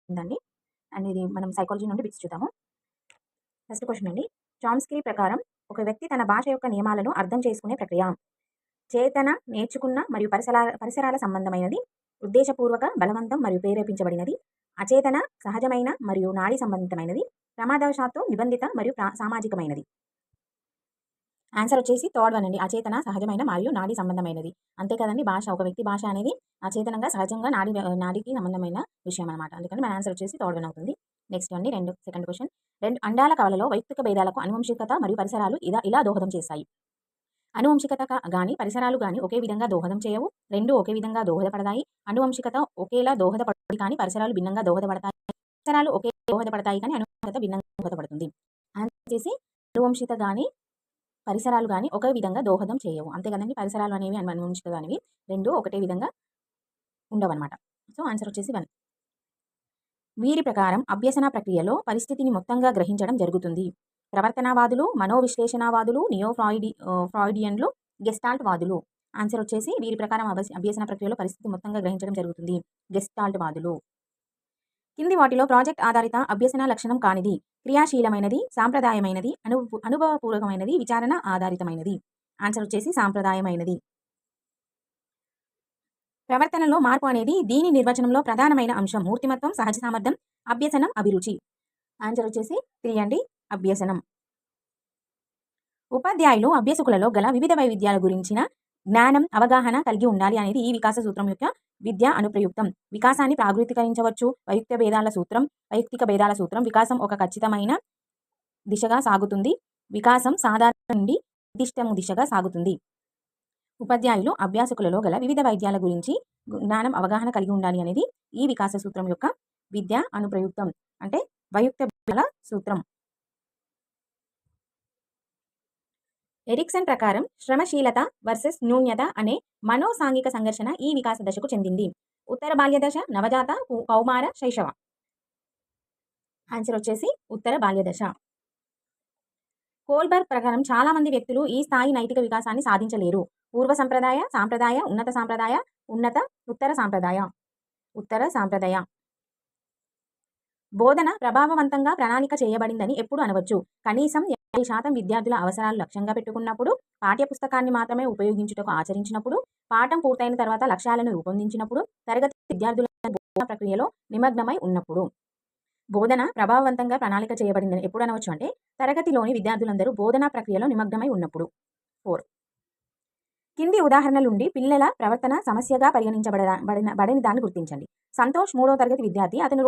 ఉందండి. అండ్ ఇది మనం సైకాలజీ నుండి బిట్స్ చూద్దాము. ఫస్ట్ క్వశ్చన్ అండి. చామ్స్కీ ప్రకారం ఒక వ్యక్తి తన భాష యొక్క నియమాలను అర్థం చేసుకునే ప్రక్రియ. చేతన, నేర్చుకున్న మరియు పరిసరాల సంబంధమైనది, ఉద్దేశపూర్వక, బలవంతం మరియు ప్రేరేపించబడినది, అచేతన, సహజమైన మరియు నాడీ సంబంధితమైనది, ప్రమాదవశాత్తు నిబంధిత మరియు సామాజికమైనది. ఆన్సర్ వచ్చేసి థర్డ్ వన్ అండి. అచేతన, సహజమైన మరియు నాడీ సంబంధమైనది. అంతే కదండి, భాష ఒక వ్యక్తి భాష అనేది అచేతనంగా సహజంగా నాడీకి సంబంధమైన విషయం అనమాట. అందుకని మన ఆన్సర్ వచ్చేసి థర్డ్ వన్ అవుతుంది. నెక్స్ట్ అండి సెకండ్ క్వశ్చన్. 2 అండాల కవలలో వైయక్తిక భేదాలకు అనువంశికత మరియు పరిసరాలు ఇలా దోహదం చేస్తాయి. అనువంశికత గాని పరిసరాలు గాని ఒకే విధంగా దోహదం చేయవు. రెండు ఒకే విధంగా దోహదపడతాయి. అనువంశికత ఒకేలా దోహదపడుతుంది కానీ పరిసరాలు భిన్నంగా దోహదపడతాయి. పరిసరాలు ఒకే దోహదపడతాయి కానీ అనువంశికత భిన్నంగా దోహదపడుతుంది. ఆన్సర్ వచ్చేసి అనువంశికత గాని పరిసరాలు కానీ ఒకే విధంగా దోహదం చేయవు. అంతే కదండి, పరిసరాలు అనేవి అనువంశికత అనేవి రెండు ఒకటే విధంగా ఉండవన్నమాట. సో ఆన్సర్ వచ్చేసి 1. వీరి ప్రకారం అభ్యసన ప్రక్రియలో పరిస్థితిని మొత్తంగా గ్రహించడం జరుగుతుంది. ప్రవర్తనవాదులు, మనోవిశ్లేషణవాదులు, ఫ్రాయిడియన్లు, గెస్టాల్ట్ వాదులు. ఆన్సర్ వచ్చేసి వీరి ప్రకారం అభ్యసన ప్రక్రియలో పరిస్థితి మొత్తంగా గ్రహించడం జరుగుతుంది. గెస్టాల్ట్ వాదులు. కింది వాటిలో ప్రాజెక్ట్ ఆధారిత అభ్యసన లక్షణం కానిది. క్రియాశీలమైనది, సాంప్రదాయమైనది, అనుభవపూర్వకమైనది, విచారణ ఆధారితమైనది. ఆన్సర్ వచ్చేసి సాంప్రదాయమైనది. ప్రవర్తనలో మార్పు అనేది దీని నిర్వచనంలో ప్రధానమైన అంశం. మూర్తిమత్వం, సహజ సామర్థ్యం, అభ్యసనం, అభిరుచి. ఆన్సర్ వచ్చేసి 3 అండి, అభ్యసనం. ఉపాధ్యాయులు అభ్యసకులలో గల వివిధ వైవిధ్యాల గురించిన జ్ఞానం, అవగాహన కలిగి ఉండాలి అనేది ఈ వికాస సూత్రం యొక్క విద్యా అనుప్రయుక్తం. వికాసాన్ని ప్రాగృతీకరించవచ్చు. వైయక్తిక భేదాల సూత్రం. వికాసం ఒక ఖచ్చితమైన దిశగా సాగుతుంది. వికాసం సాధారణ నుండి నిర్దిష్ట దిశగా సాగుతుంది. ఉపాధ్యాయులు అభ్యాసకులలో గల వివిధ వైద్యాల గురించి జ్ఞానం, అవగాహన కలిగి ఉండాలి అనేది ఈ వికాస సూత్రం యొక్క విద్యా అనుప్రయుక్తం, అంటే వైయుక్త భేదాల సూత్రం. ఎరిక్సన్ ప్రకారం శ్రమశీలత వర్సెస్ న్యూన్యత అనే మనోసాంఘిక సంఘర్షణ ఈ వికాస దశకు చెందింది. ఉత్తర బాల్య దశ, నవజాత, కౌమార, శైశవ. ఆన్సర్ వచ్చేసి ఉత్తర బాల్య దశ. కోల్బర్గ్ ప్రకారం చాలా మంది వ్యక్తులు ఈ స్థాయి నైతిక వికాసాన్ని సాధించలేరు. పూర్వ సంప్రదాయ, సాంప్రదాయ, ఉన్నత సాంప్రదాయ, ఉత్తర సాంప్రదాయ. బోధన ప్రభావవంతంగా ప్రణాళిక చేయబడిందని ఎప్పుడు అనవచ్చు? కనీసం 50% విద్యార్థుల అవసరాలు లక్ష్యంగా పెట్టుకున్నప్పుడు, పాఠ్యపుస్తకాన్ని మాత్రమే ఉపయోగించుటకు ఆచరించినప్పుడు, పాఠం పూర్తయిన తర్వాత లక్ష్యాలను రూపొందించినప్పుడు, తరగతి విద్యార్థుల బోధన ప్రక్రియలో నిమగ్నమై ఉన్నప్పుడు. బోధన ప్రభావవంతంగా ప్రణాళిక చేయబడిందని ఎప్పుడు అనవచ్చు అంటే తరగతిలోని విద్యార్థులందరూ బోధనా ప్రక్రియలో నిమగ్నమై ఉన్నప్పుడు. 4. కింది ఉదాహరణల నుండి పిల్లల ప్రవర్తన సమస్యగా పరిగణించబడని దాన్ని గుర్తించండి. సంతోష్ 3వ తరగతి విద్యార్థి. అతను